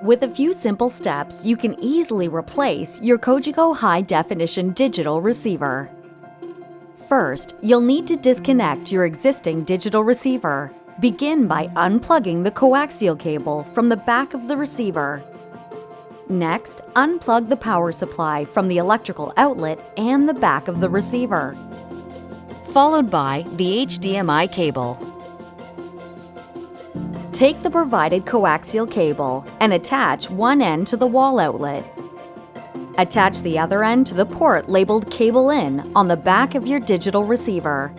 With a few simple steps, you can easily replace your Cogeco High Definition Digital Receiver. First, you'll need to disconnect your existing digital receiver. Begin by unplugging the coaxial cable from the back of the receiver. Next, unplug the power supply from the electrical outlet and the back of the receiver, followed by the HDMI cable. Take the provided coaxial cable and attach one end to the wall outlet. Attach the other end to the port labeled Cable In on the back of your digital receiver.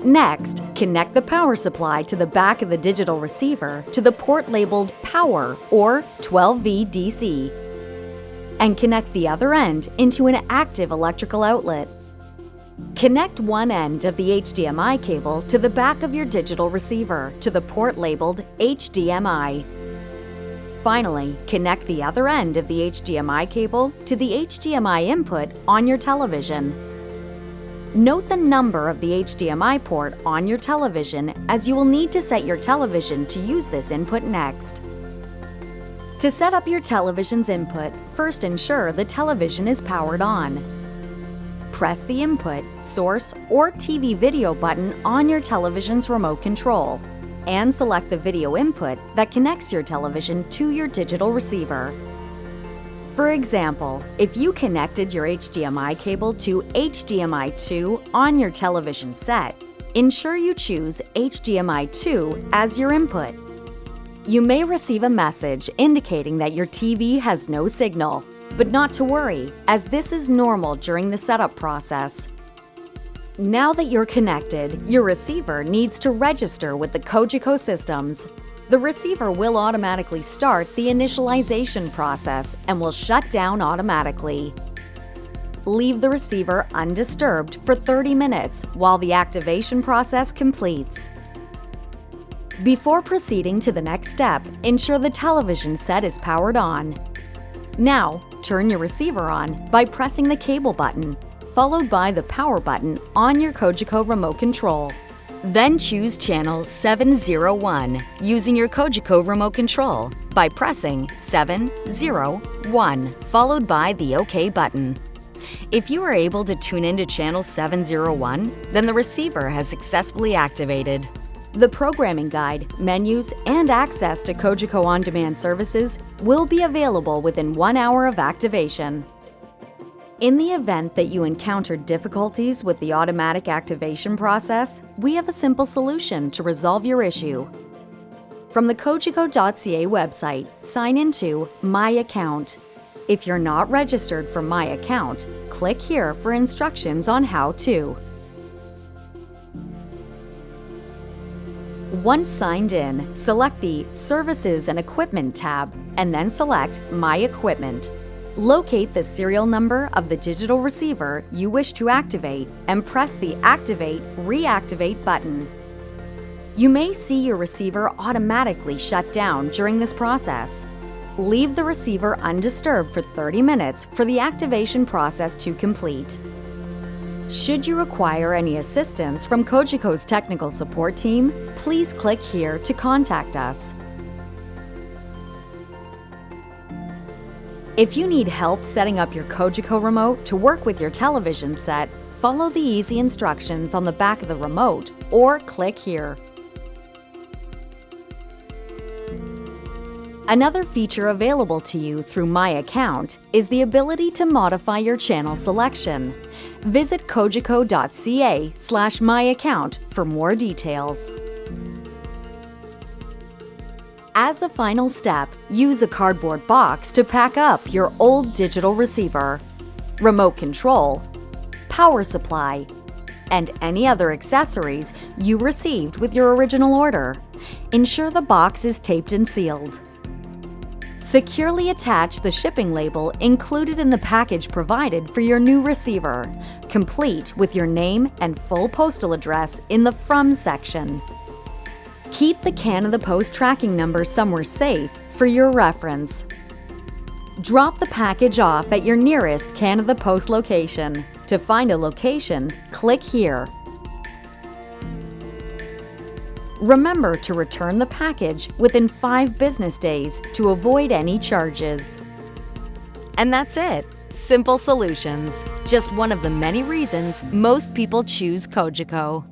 Next, connect the power supply to the back of the digital receiver to the port labeled Power or 12V DC, and connect the other end into an active electrical outlet. Connect one end of the HDMI cable to the back of your digital receiver to the port labeled HDMI. Finally, connect the other end of the HDMI cable to the HDMI input on your television. Note the number of the HDMI port on your television, as you will need to set your television to use this input next. To set up your television's input, first ensure the television is powered on. Press the Input, Source, or TV Video button on your television's remote control, and select the video input that connects your television to your digital receiver. For example, if you connected your HDMI cable to HDMI 2 on your television set, ensure you choose HDMI 2 as your input. You may receive a message indicating that your TV has no signal, but not to worry, as this is normal during the setup process. Now that you're connected, your receiver needs to register with the Cogeco systems. The receiver will automatically start the initialization process and will shut down automatically. Leave the receiver undisturbed for 30 minutes while the activation process completes. Before proceeding to the next step, ensure the television set is powered on. Now, turn your receiver on by pressing the cable button, followed by the power button on your Cogeco remote control. Then choose channel 701 using your Cogeco remote control by pressing 701, followed by the OK button. If you are able to tune into channel 701, then the receiver has successfully activated. The programming guide, menus, and access to Cogeco on-demand services will be available within 1 hour of activation. In the event that you encounter difficulties with the automatic activation process, we have a simple solution to resolve your issue. From the Cogeco.ca website, sign into My Account. If you're not registered for My Account, click here for instructions on how to. Once signed in, select the Services and Equipment tab and then select My Equipment. Locate the serial number of the digital receiver you wish to activate and press the Activate Reactivate button. You may see your receiver automatically shut down during this process. Leave the receiver undisturbed for 30 minutes for the activation process to complete. Should you require any assistance from Cogeco's technical support team, please click here to contact us. If you need help setting up your Cogeco remote to work with your television set, follow the easy instructions on the back of the remote or click here. Another feature available to you through My Account is the ability to modify your channel selection. Visit cogeco.ca/myaccount for more details. As a final step, use a cardboard box to pack up your old digital receiver, remote control, power supply, and any other accessories you received with your original order. Ensure the box is taped and sealed. Securely attach the shipping label included in the package provided for your new receiver, complete with your name and full postal address in the From section. Keep the Canada Post tracking number somewhere safe for your reference. Drop the package off at your nearest Canada Post location. To find a location, click here. Remember to return the package within 5 business days to avoid any charges. And that's it. Simple solutions. Just one of the many reasons most people choose Cogeco.